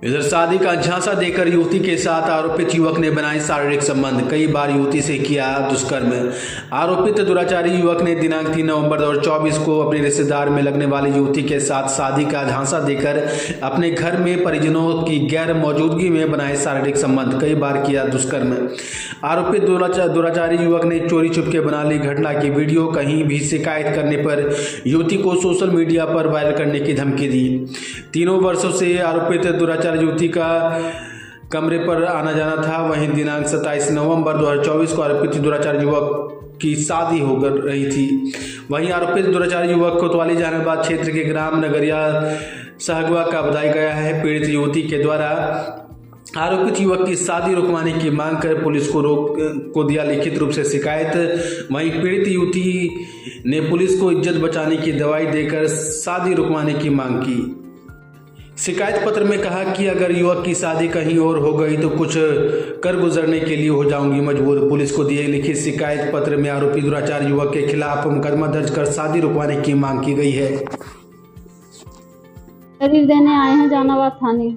इधर शादी का झांसा देकर युवती के साथ आरोपित युवक ने बनाए शारीरिक संबंध, कई बार युवती से किया दुष्कर्म। आरोपित दुराचारी युवक ने दिनांक 3 नवंबर 2024 को अपने रिश्तेदार में लगने वाली युवती के साथ शादी का झांसा देकर अपने घर में परिजनों की गैर मौजूदगी में बनाए शारीरिक संबंध, कई बार किया दुष्कर्म। आरोपित दुराचारी युवक ने चोरी छुपके बना ली घटना की वीडियो, कहीं भी शिकायत करने पर युवती को सोशल मीडिया पर वायरल करने की धमकी दी। 3 वर्षों से आरोपित दुराचारी युवती का कमरे पर आना जाना था। वहीं दिनांक 27 नवंबर 2024 को आरोपित दुराचारी युवक की शादी हो रही थी। वहीं आरोपित दुराचारी युवक कोतवाली जहानाबाद क्षेत्र के ग्राम नगरिया सहगवा का बताया गया है। पीड़ित युवती के द्वारा आरोपित युवक की शादी रुकवाने की मांग कर पुलिस को दिया लिखित रूप से शिकायत। वहीं पीड़ित युवती ने पुलिस को इज्जत बचाने की दवाई देकर शादी रुकवाने की मांग की। शिकायत पत्र में कहा कि अगर युवक की शादी कहीं और हो गई तो कुछ कर गुजरने के लिए हो जाऊंगी मजबूर। पुलिस को दिए लिखित शिकायत पत्र में आरोपी दुराचार युवक के खिलाफ मुकदमा दर्ज कर शादी रुकवाने की मांग की गई है। देने आए हैं जहानाबाद थाने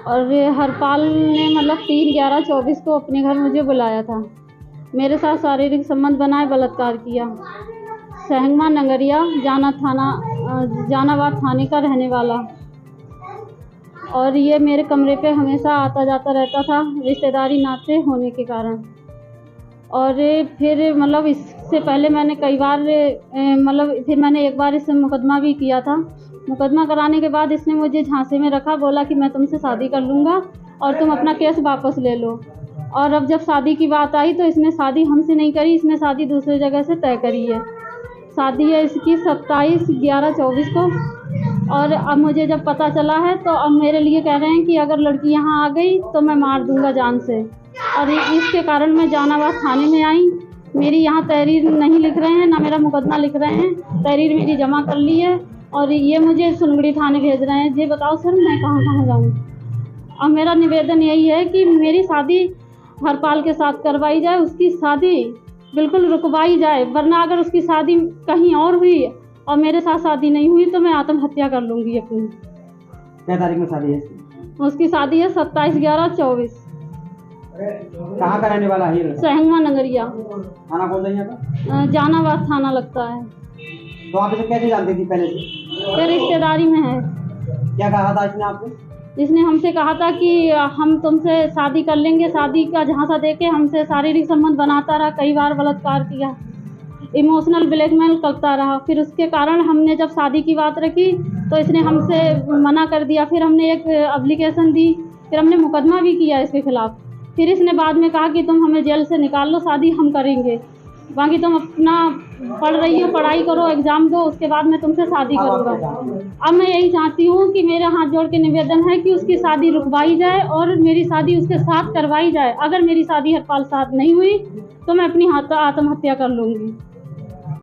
और हरपाल ने 3/11/24 को अपने घर मुझे बुलाया था। मेरे साथ शारीरिक संबंध बनाए बलात्कार किया। सहंगमा नगरिया जहानाबाद थाने का रहने वाला और ये मेरे कमरे पे हमेशा आता जाता रहता था रिश्तेदारी नाते होने के कारण। और फिर इससे पहले मैंने कई बार फिर मैंने एक बार इससे मुकदमा भी किया था। मुकदमा कराने के बाद इसने मुझे झांसे में रखा, बोला कि मैं तुमसे शादी कर लूँगा और तुम अपना केस वापस ले लो। और अब जब शादी की बात आई तो इसने शादी हमसे नहीं करी, इसने शादी दूसरी जगह से तय करी है। शादी है इसकी 27/11/24 को। और अब मुझे जब पता चला है तो अब मेरे लिए कह रहे हैं कि अगर लड़की यहाँ आ गई तो मैं मार दूंगा जान से। और इसके कारण मैं जहानाबाद थाने में आई। मेरी यहाँ तहरीर नहीं लिख रहे हैं, ना मेरा मुकदमा लिख रहे हैं। तहरीर मेरी जमा कर ली है और ये मुझे सुनगड़ी थाने भेज रहे हैं। ये बताओ सर मैं कहाँ कहाँ जाऊँ। अब मेरा निवेदन यही है कि मेरी शादी हरपाल के साथ करवाई जाए, उसकी शादी बिल्कुल रुकवाई जाए, वरना अगर उसकी शादी कहीं और हुई और मेरे साथ शादी नहीं हुई तो मैं आत्महत्या कर लूँगी अपनी। क्या तारीख में शादी है? उसकी शादी है 27/11/24। कहाँ का रहने वाला है? सहंगमा नगरिया। थाना कौन सा यहाँ का? जहानाबाद थाना लगता है। तो आप इसे कैसे जानती थी पहले से? ये रिश्तेदारी में है। क्या कहा था इसने आपको? इसने हमसे कहा था कि हम तुमसे शादी कर लेंगे। शादी का झांसा देके हमसे शारीरिक संबंध बनाता रहा, कई बार बलात्कार किया, इमोशनल ब्लैकमेल करता रहा। फिर उसके कारण हमने जब शादी की बात रखी तो इसने हमसे मना कर दिया। फिर हमने एक एप्लीकेशन दी, फिर हमने मुकदमा भी किया इसके खिलाफ। फिर इसने बाद में कहा कि तुम हमें जेल से निकाल लो, शादी हम करेंगे, बाकी तुम अपना पढ़ रही हो, पढ़ाई करो, एग्ज़ाम दो, उसके बाद मैं तुमसे शादी करूँगा। अब मैं यही चाहती हूँ कि मेरा हाथ जोड़ के निवेदन है कि उसकी शादी रुकवाई जाए और मेरी शादी उसके साथ करवाई जाए। अगर मेरी शादी हरपाल साथ नहीं हुई तो मैं अपनी आत्महत्या कर लूँगी।